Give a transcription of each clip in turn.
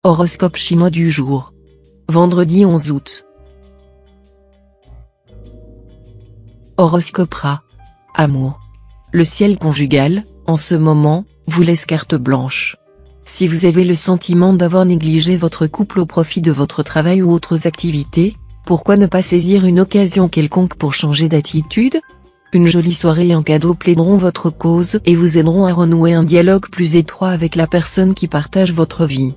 Horoscope chinois du jour. Vendredi 11 août. Horoscope Ra. Amour. Le ciel conjugal, en ce moment, vous laisse carte blanche. Si vous avez le sentiment d'avoir négligé votre couple au profit de votre travail ou autres activités, pourquoi ne pas saisir une occasion quelconque pour changer d'attitude ? Une jolie soirée et un cadeau plaideront votre cause et vous aideront à renouer un dialogue plus étroit avec la personne qui partage votre vie.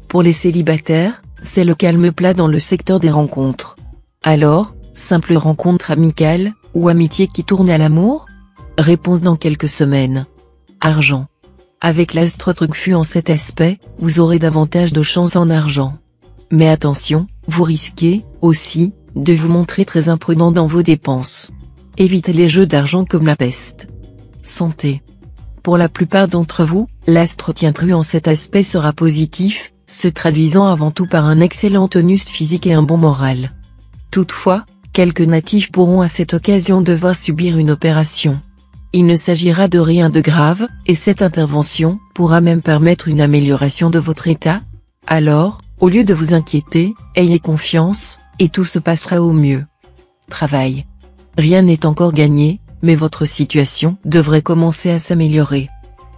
Pour les célibataires, c'est le calme plat dans le secteur des rencontres. Alors, simple rencontre amicale, ou amitié qui tourne à l'amour ? Réponse dans quelques semaines. Argent. Avec l'astre Trucfu en cet aspect, vous aurez davantage de chance en argent. Mais attention, vous risquez, aussi, de vous montrer très imprudent dans vos dépenses. Évitez les jeux d'argent comme la peste. Santé. Pour la plupart d'entre vous, l'astre Tien-Tru en cet aspect sera positif, se traduisant avant tout par un excellent tonus physique et un bon moral. Toutefois, quelques natifs pourront à cette occasion devoir subir une opération. Il ne s'agira de rien de grave, et cette intervention pourra même permettre une amélioration de votre état. Alors, au lieu de vous inquiéter, ayez confiance, et tout se passera au mieux. Travail. Rien n'est encore gagné, mais votre situation devrait commencer à s'améliorer.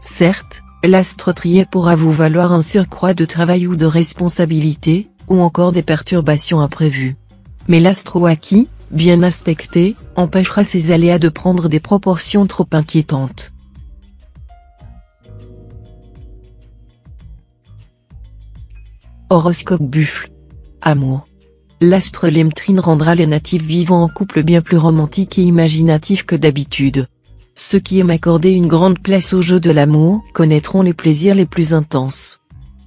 Certes, l'astre Trier pourra vous valoir un surcroît de travail ou de responsabilité, ou encore des perturbations imprévues. Mais l'astre Waki, bien aspecté, empêchera ces aléas de prendre des proportions trop inquiétantes. Horoscope Buffle. Amour. L'astre Lemtrine rendra les natifs vivant en couple bien plus romantiques et imaginatifs que d'habitude. Ceux qui aiment accorder une grande place au jeu de l'amour connaîtront les plaisirs les plus intenses.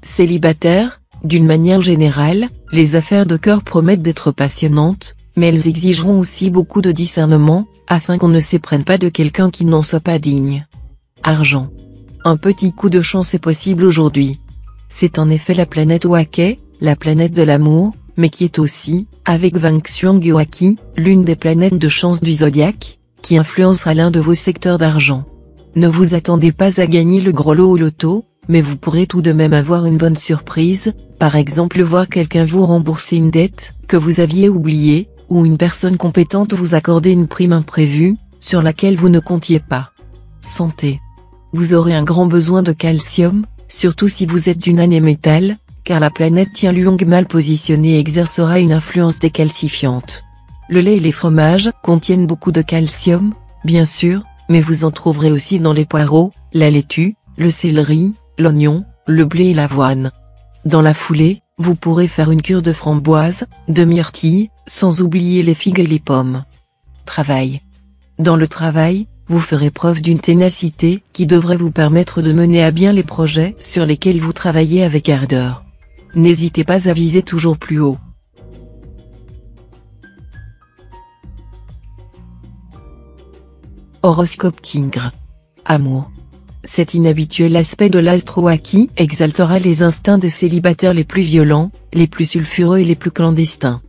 Célibataires, d'une manière générale, les affaires de cœur promettent d'être passionnantes, mais elles exigeront aussi beaucoup de discernement, afin qu'on ne s'éprenne pas de quelqu'un qui n'en soit pas digne. Argent. Un petit coup de chance est possible aujourd'hui. C'est en effet la planète Wake, la planète de l'amour, mais qui est aussi, avec Wangxiang Waki, l'une des planètes de chance du zodiaque, qui influencera l'un de vos secteurs d'argent. Ne vous attendez pas à gagner le gros lot au loto, mais vous pourrez tout de même avoir une bonne surprise, par exemple voir quelqu'un vous rembourser une dette que vous aviez oubliée, ou une personne compétente vous accorder une prime imprévue, sur laquelle vous ne comptiez pas. Santé. Vous aurez un grand besoin de calcium, surtout si vous êtes d'une année métal, car la planète Tianluong mal positionnée exercera une influence décalcifiante. Le lait et les fromages contiennent beaucoup de calcium, bien sûr, mais vous en trouverez aussi dans les poireaux, la laitue, le céleri, l'oignon, le blé et l'avoine. Dans la foulée, vous pourrez faire une cure de framboises, de myrtilles, sans oublier les figues et les pommes. Travail. Dans le travail, vous ferez preuve d'une ténacité qui devrait vous permettre de mener à bien les projets sur lesquels vous travaillez avec ardeur. N'hésitez pas à viser toujours plus haut. Horoscope Tigre. Amour. Cet inhabituel aspect de l'astre Waki exaltera les instincts des célibataires les plus violents, les plus sulfureux et les plus clandestins.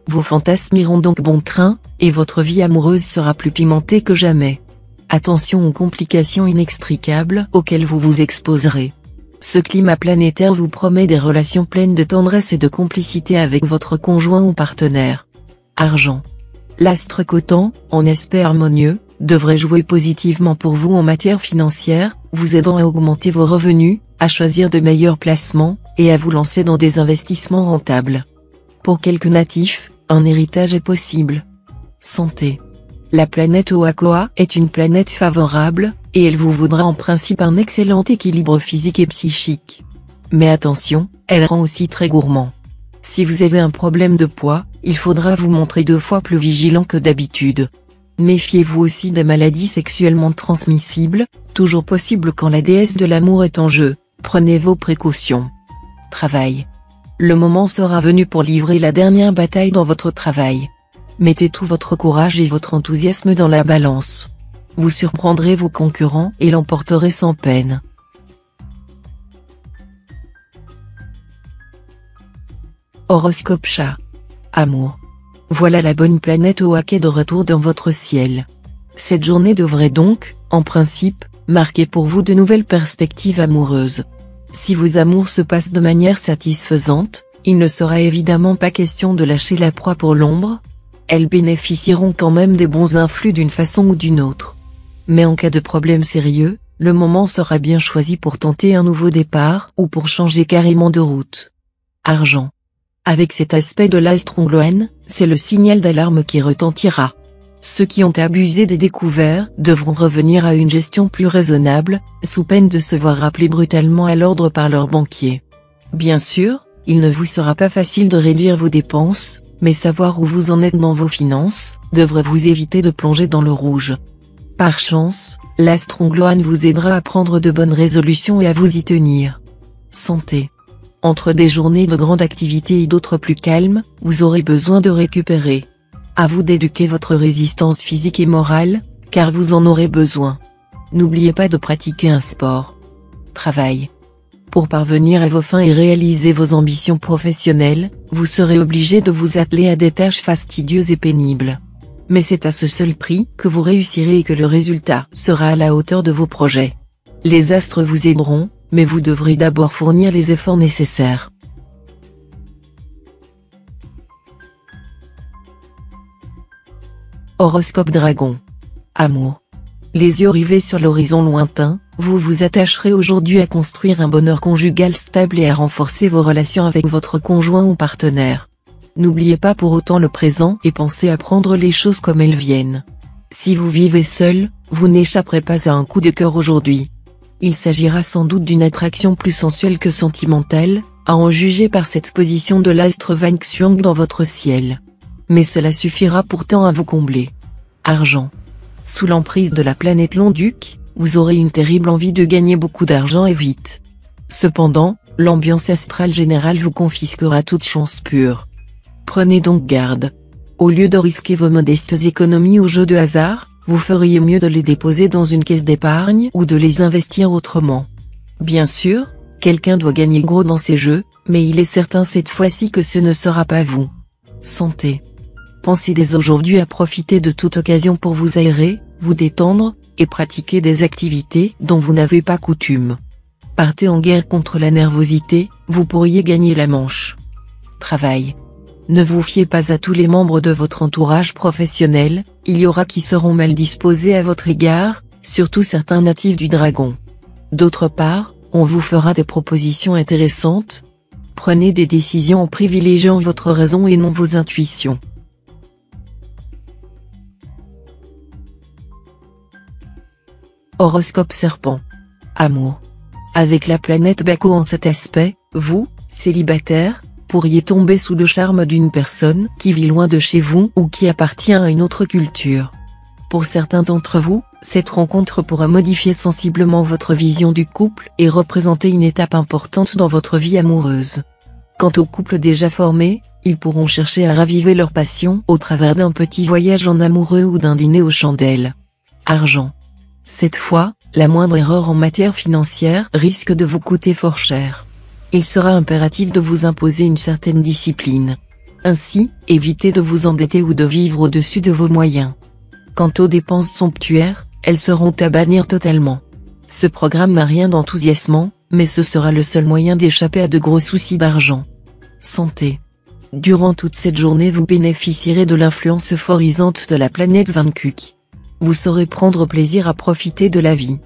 Vos fantasmes iront donc bon train, et votre vie amoureuse sera plus pimentée que jamais. Attention aux complications inextricables auxquelles vous vous exposerez. Ce climat planétaire vous promet des relations pleines de tendresse et de complicité avec votre conjoint ou partenaire. Argent. L'astre Coton, en aspect harmonieux, devrait jouer positivement pour vous en matière financière, vous aidant à augmenter vos revenus, à choisir de meilleurs placements, et à vous lancer dans des investissements rentables. Pour quelques natifs, un héritage est possible. Santé. La planète Oakoa est une planète favorable, et elle vous vaudra en principe un excellent équilibre physique et psychique. Mais attention, elle rend aussi très gourmand. Si vous avez un problème de poids, il faudra vous montrer 2 fois plus vigilant que d'habitude. Méfiez-vous aussi des maladies sexuellement transmissibles, toujours possible quand la déesse de l'amour est en jeu, prenez vos précautions. Travail. Le moment sera venu pour livrer la dernière bataille dans votre travail. Mettez tout votre courage et votre enthousiasme dans la balance. Vous surprendrez vos concurrents et l'emporterez sans peine. Horoscope Chat. Amour. Voilà la bonne planète Oake de retour dans votre ciel. Cette journée devrait donc, en principe, marquer pour vous de nouvelles perspectives amoureuses. Si vos amours se passent de manière satisfaisante, il ne sera évidemment pas question de lâcher la proie pour l'ombre. Elles bénéficieront quand même des bons influx d'une façon ou d'une autre. Mais en cas de problème sérieux, le moment sera bien choisi pour tenter un nouveau départ ou pour changer carrément de route. Argent. Avec cet aspect de l'astre ongloine, c'est le signal d'alarme qui retentira. Ceux qui ont abusé des découvertes devront revenir à une gestion plus raisonnable, sous peine de se voir rappeler brutalement à l'ordre par leur banquier. Bien sûr, il ne vous sera pas facile de réduire vos dépenses, mais savoir où vous en êtes dans vos finances, devrait vous éviter de plonger dans le rouge. Par chance, l'astre ongloine vous aidera à prendre de bonnes résolutions et à vous y tenir. Santé. Entre des journées de grande activité et d'autres plus calmes, vous aurez besoin de récupérer. À vous d'éduquer votre résistance physique et morale, car vous en aurez besoin. N'oubliez pas de pratiquer un sport. Travail. Pour parvenir à vos fins et réaliser vos ambitions professionnelles, vous serez obligé de vous atteler à des tâches fastidieuses et pénibles. Mais c'est à ce seul prix que vous réussirez et que le résultat sera à la hauteur de vos projets. Les astres vous aideront, mais vous devrez d'abord fournir les efforts nécessaires. Horoscope Dragon. Amour. Les yeux rivés sur l'horizon lointain, vous vous attacherez aujourd'hui à construire un bonheur conjugal stable et à renforcer vos relations avec votre conjoint ou partenaire. N'oubliez pas pour autant le présent et pensez à prendre les choses comme elles viennent. Si vous vivez seul, vous n'échapperez pas à un coup de cœur aujourd'hui. Il s'agira sans doute d'une attraction plus sensuelle que sentimentale, à en juger par cette position de l'astre Vanxiang dans votre ciel. Mais cela suffira pourtant à vous combler. Argent. Sous l'emprise de la planète Long-Duc, vous aurez une terrible envie de gagner beaucoup d'argent et vite. Cependant, l'ambiance astrale générale vous confisquera toute chance pure. Prenez donc garde. Au lieu de risquer vos modestes économies au jeu de hasard, vous feriez mieux de les déposer dans une caisse d'épargne ou de les investir autrement. Bien sûr, quelqu'un doit gagner gros dans ces jeux, mais il est certain cette fois-ci que ce ne sera pas vous. Santé. Pensez dès aujourd'hui à profiter de toute occasion pour vous aérer, vous détendre, et pratiquer des activités dont vous n'avez pas coutume. Partez en guerre contre la nervosité, vous pourriez gagner la manche. Travail. Ne vous fiez pas à tous les membres de votre entourage professionnel, il y aura qui seront mal disposés à votre égard, surtout certains natifs du dragon. D'autre part, on vous fera des propositions intéressantes. Prenez des décisions en privilégiant votre raison et non vos intuitions. Horoscope Serpent. Amour. Avec la planète Baco en cet aspect, vous, célibataire, pourriez tomber sous le charme d'une personne qui vit loin de chez vous ou qui appartient à une autre culture. Pour certains d'entre vous, cette rencontre pourra modifier sensiblement votre vision du couple et représenter une étape importante dans votre vie amoureuse. Quant aux couples déjà formés, ils pourront chercher à raviver leur passion au travers d'un petit voyage en amoureux ou d'un dîner aux chandelles. Argent. Cette fois, la moindre erreur en matière financière risque de vous coûter fort cher. Il sera impératif de vous imposer une certaine discipline. Ainsi, évitez de vous endetter ou de vivre au-dessus de vos moyens. Quant aux dépenses somptuaires, elles seront à bannir totalement. Ce programme n'a rien d'enthousiasmant, mais ce sera le seul moyen d'échapper à de gros soucis d'argent. Santé. Durant toute cette journée vous bénéficierez de l'influence euphorisante de la planète Vancuc. Vous saurez prendre plaisir à profiter de la vie.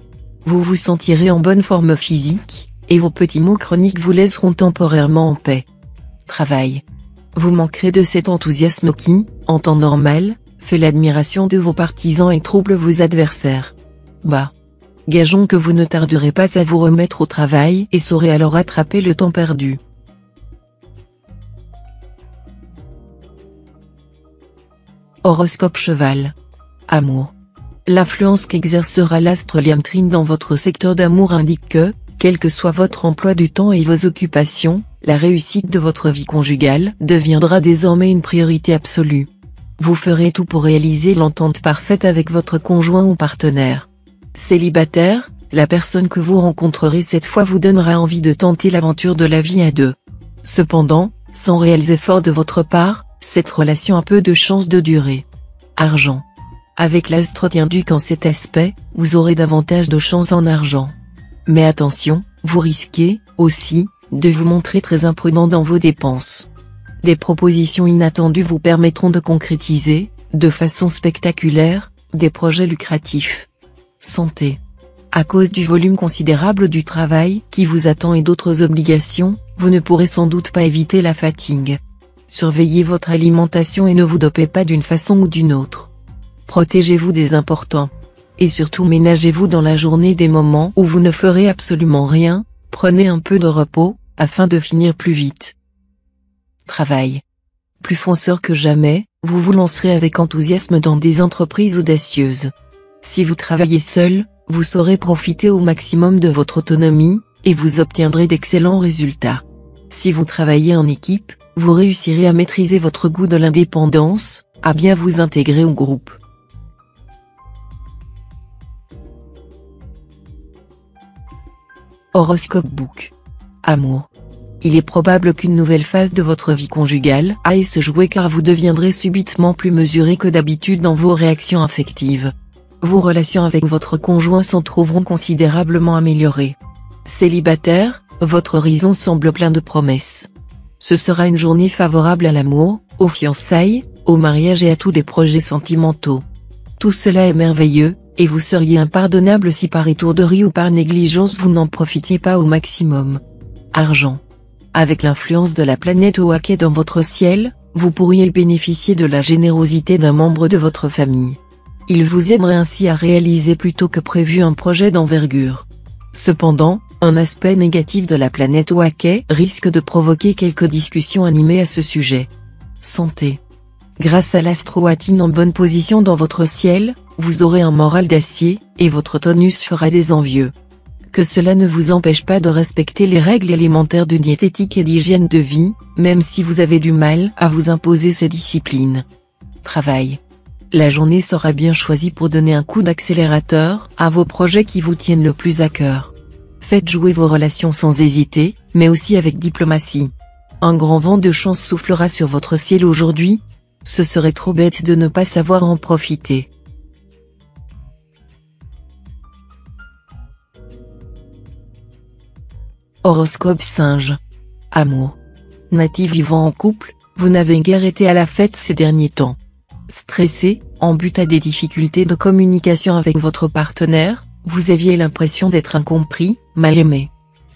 Vous vous sentirez en bonne forme physique, et vos petits maux chroniques vous laisseront temporairement en paix. Travail. Vous manquerez de cet enthousiasme qui, en temps normal, fait l'admiration de vos partisans et trouble vos adversaires. Bah. Gageons que vous ne tarderez pas à vous remettre au travail et saurez alors rattraper le temps perdu. Horoscope Cheval. Amour. L'influence qu'exercera l'astre Liamtrine dans votre secteur d'amour indique que, quel que soit votre emploi du temps et vos occupations, la réussite de votre vie conjugale deviendra désormais une priorité absolue. Vous ferez tout pour réaliser l'entente parfaite avec votre conjoint ou partenaire. Célibataire, la personne que vous rencontrerez cette fois vous donnera envie de tenter l'aventure de la vie à deux. Cependant, sans réels efforts de votre part, cette relation a peu de chances de durer. Argent. Avec l'astre Duc en cet aspect, vous aurez davantage de chance en argent. Mais attention, vous risquez, Aussi, de vous montrer très imprudent dans vos dépenses. Des propositions inattendues vous permettront de concrétiser, de façon spectaculaire, des projets lucratifs. Santé. À cause du volume considérable du travail qui vous attend et d'autres obligations, vous ne pourrez sans doute pas éviter la fatigue. Surveillez votre alimentation et ne vous dopez pas d'une façon ou d'une autre. Protégez-vous des importants. Et surtout ménagez-vous dans la journée des moments où vous ne ferez absolument rien, prenez un peu de repos, afin de finir plus vite. Travail. Plus fonceur que jamais, vous vous lancerez avec enthousiasme dans des entreprises audacieuses. Si vous travaillez seul, vous saurez profiter au maximum de votre autonomie, et vous obtiendrez d'excellents résultats. Si vous travaillez en équipe, vous réussirez à maîtriser votre goût de l'indépendance, à bien vous intégrer au groupe. Horoscope Book. Amour. Il est probable qu'une nouvelle phase de votre vie conjugale aille se jouer car vous deviendrez subitement plus mesuré que d'habitude dans vos réactions affectives. Vos relations avec votre conjoint s'en trouveront considérablement améliorées. Célibataire, votre horizon semble plein de promesses. Ce sera une journée favorable à l'amour, aux fiançailles, au mariage et à tous les projets sentimentaux. Tout cela est merveilleux, et vous seriez impardonnable si par étourderie ou par négligence vous n'en profitiez pas au maximum. Argent. Avec l'influence de la planète Oake dans votre ciel, vous pourriez bénéficier de la générosité d'un membre de votre famille. Il vous aiderait ainsi à réaliser plus tôt que prévu un projet d'envergure. Cependant, un aspect négatif de la planète Oake risque de provoquer quelques discussions animées à ce sujet. Santé. Grâce à l'astro-Attine en bonne position dans votre ciel, vous aurez un moral d'acier, et votre tonus fera des envieux. Que cela ne vous empêche pas de respecter les règles élémentaires de diététique et d'hygiène de vie, même si vous avez du mal à vous imposer ces disciplines. Travail. La journée sera bien choisie pour donner un coup d'accélérateur à vos projets qui vous tiennent le plus à cœur. Faites jouer vos relations sans hésiter, mais aussi avec diplomatie. Un grand vent de chance soufflera sur votre ciel aujourd'hui. Ce serait trop bête de ne pas savoir en profiter. Horoscope Singe. Amour. Natif vivant en couple, vous n'avez guère été à la fête ces derniers temps. Stressé, en but à des difficultés de communication avec votre partenaire, vous aviez l'impression d'être incompris, mal aimé.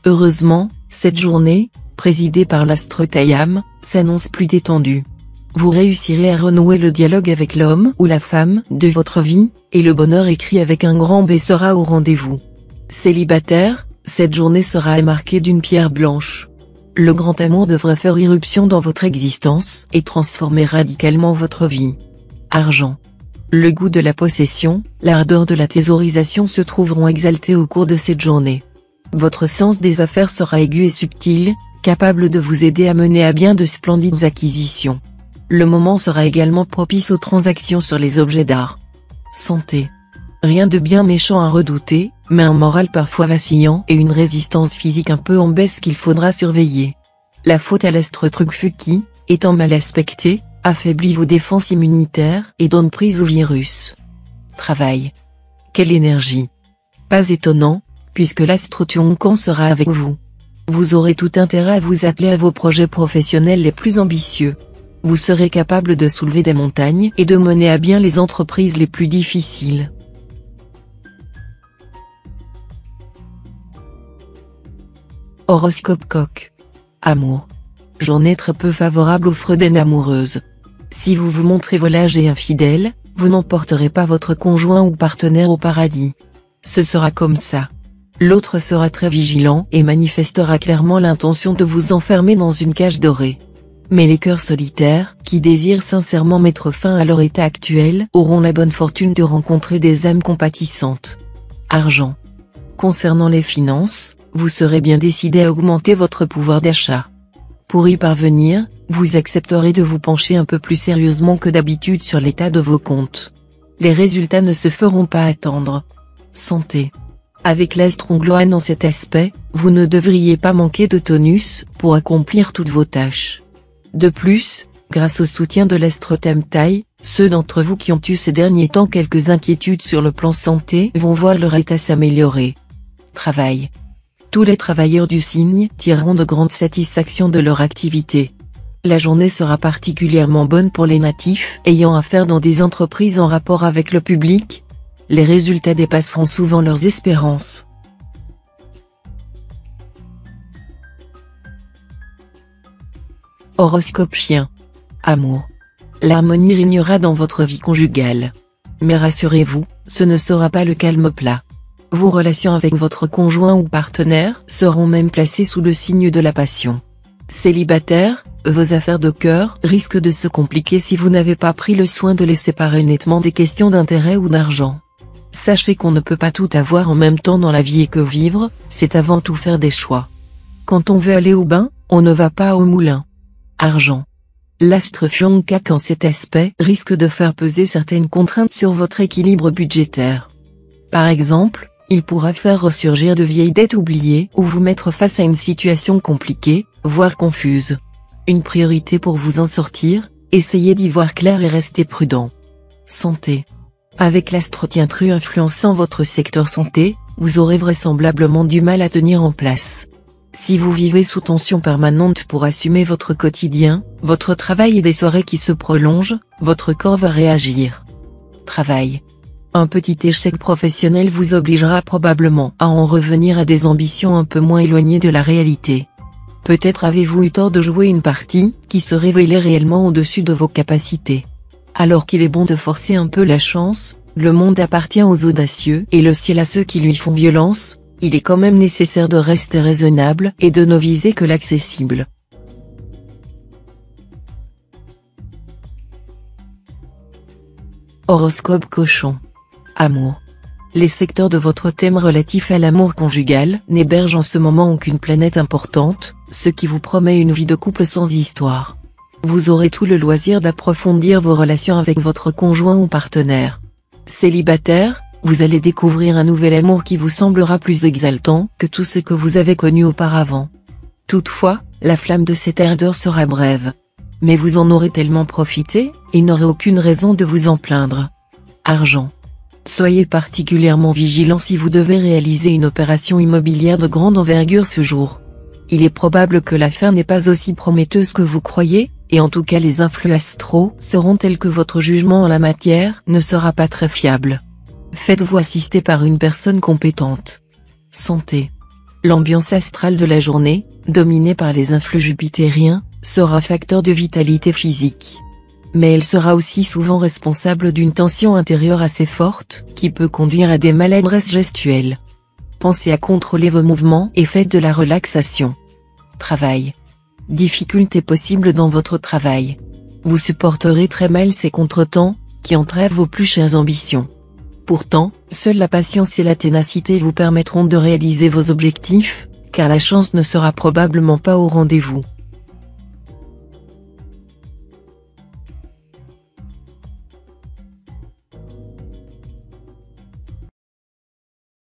Heureusement, cette journée, présidée par l'astre Tayam, s'annonce plus détendue. Vous réussirez à renouer le dialogue avec l'homme ou la femme de votre vie, et le bonheur écrit avec un grand B sera au rendez-vous. Célibataire, cette journée sera marquée d'une pierre blanche. Le grand amour devrait faire irruption dans votre existence et transformer radicalement votre vie. Argent. Le goût de la possession, l'ardeur de la thésaurisation se trouveront exaltés au cours de cette journée. Votre sens des affaires sera aigu et subtil, capable de vous aider à mener à bien de splendides acquisitions. Le moment sera également propice aux transactions sur les objets d'art. Santé. Rien de bien méchant à redouter, mais un moral parfois vacillant et une résistance physique un peu en baisse qu'il faudra surveiller. La faute à l'astre Trucfu qui, étant mal aspecté, affaiblit vos défenses immunitaires et donne prise au virus. Travail. Quelle énergie! Pas étonnant, puisque l'astre Tionkan sera avec vous. Vous aurez tout intérêt à vous atteler à vos projets professionnels les plus ambitieux. Vous serez capable de soulever des montagnes et de mener à bien les entreprises les plus difficiles. Horoscope Coq. Amour. Journée très peu favorable aux freudaines amoureuses. Si vous vous montrez volage et infidèle, vous n'emporterez pas votre conjoint ou partenaire au paradis. Ce sera comme ça. L'autre sera très vigilant et manifestera clairement l'intention de vous enfermer dans une cage dorée. Mais les cœurs solitaires, qui désirent sincèrement mettre fin à leur état actuel, auront la bonne fortune de rencontrer des âmes compatissantes. Argent. Concernant les finances, vous serez bien décidé à augmenter votre pouvoir d'achat. Pour y parvenir, vous accepterez de vous pencher un peu plus sérieusement que d'habitude sur l'état de vos comptes. Les résultats ne se feront pas attendre. Santé. Avec l'astre Ongloan en cet aspect, vous ne devriez pas manquer de tonus pour accomplir toutes vos tâches. De plus, grâce au soutien de l'astre Tamtai, ceux d'entre vous qui ont eu ces derniers temps quelques inquiétudes sur le plan santé vont voir leur état s'améliorer. Travail. Tous les travailleurs du signe tireront de grandes satisfactions de leur activité. La journée sera particulièrement bonne pour les natifs ayant affaire dans des entreprises en rapport avec le public. Les résultats dépasseront souvent leurs espérances. Horoscope chien. Amour. L'harmonie régnera dans votre vie conjugale. Mais rassurez-vous, ce ne sera pas le calme plat. Vos relations avec votre conjoint ou partenaire seront même placées sous le signe de la passion. Célibataire, vos affaires de cœur risquent de se compliquer si vous n'avez pas pris le soin de les séparer nettement des questions d'intérêt ou d'argent. Sachez qu'on ne peut pas tout avoir en même temps dans la vie et que vivre, c'est avant tout faire des choix. Quand on veut aller au bain, on ne va pas au moulin. Argent. L'astre Fianca en cet aspect risque de faire peser certaines contraintes sur votre équilibre budgétaire. Par exemple, il pourra faire ressurgir de vieilles dettes oubliées ou vous mettre face à une situation compliquée, voire confuse. Une priorité pour vous en sortir, essayez d'y voir clair et restez prudent. Santé. Avec l'astre Tintru influençant votre secteur santé, vous aurez vraisemblablement du mal à tenir en place. Si vous vivez sous tension permanente pour assumer votre quotidien, votre travail et des soirées qui se prolongent, votre corps va réagir. Travail. Un petit échec professionnel vous obligera probablement à en revenir à des ambitions un peu moins éloignées de la réalité. Peut-être avez-vous eu tort de jouer une partie qui se révélait réellement au-dessus de vos capacités. Alors qu'il est bon de forcer un peu la chance, le monde appartient aux audacieux et le ciel à ceux qui lui font violence. Il est quand même nécessaire de rester raisonnable et de ne viser que l'accessible. Horoscope cochon. Amour. Les secteurs de votre thème relatif à l'amour conjugal n'hébergent en ce moment aucune planète importante, ce qui vous promet une vie de couple sans histoire. Vous aurez tout le loisir d'approfondir vos relations avec votre conjoint ou partenaire. Célibataire, vous allez découvrir un nouvel amour qui vous semblera plus exaltant que tout ce que vous avez connu auparavant. Toutefois, la flamme de cette ardeur sera brève. Mais vous en aurez tellement profité, et n'aurez aucune raison de vous en plaindre. Argent. Soyez particulièrement vigilant si vous devez réaliser une opération immobilière de grande envergure ce jour. Il est probable que l'affaire n'est pas aussi prometteuse que vous croyez, et en tout cas les influx astraux seront tels que votre jugement en la matière ne sera pas très fiable. Faites-vous assister par une personne compétente. Santé. L'ambiance astrale de la journée, dominée par les influx jupitériens, sera facteur de vitalité physique. Mais elle sera aussi souvent responsable d'une tension intérieure assez forte, qui peut conduire à des maladresses gestuelles. Pensez à contrôler vos mouvements et faites de la relaxation. Travail. Difficultés possibles dans votre travail. Vous supporterez très mal ces contretemps, qui entrèvent vos plus chères ambitions. Pourtant, seule la patience et la ténacité vous permettront de réaliser vos objectifs, car la chance ne sera probablement pas au rendez-vous.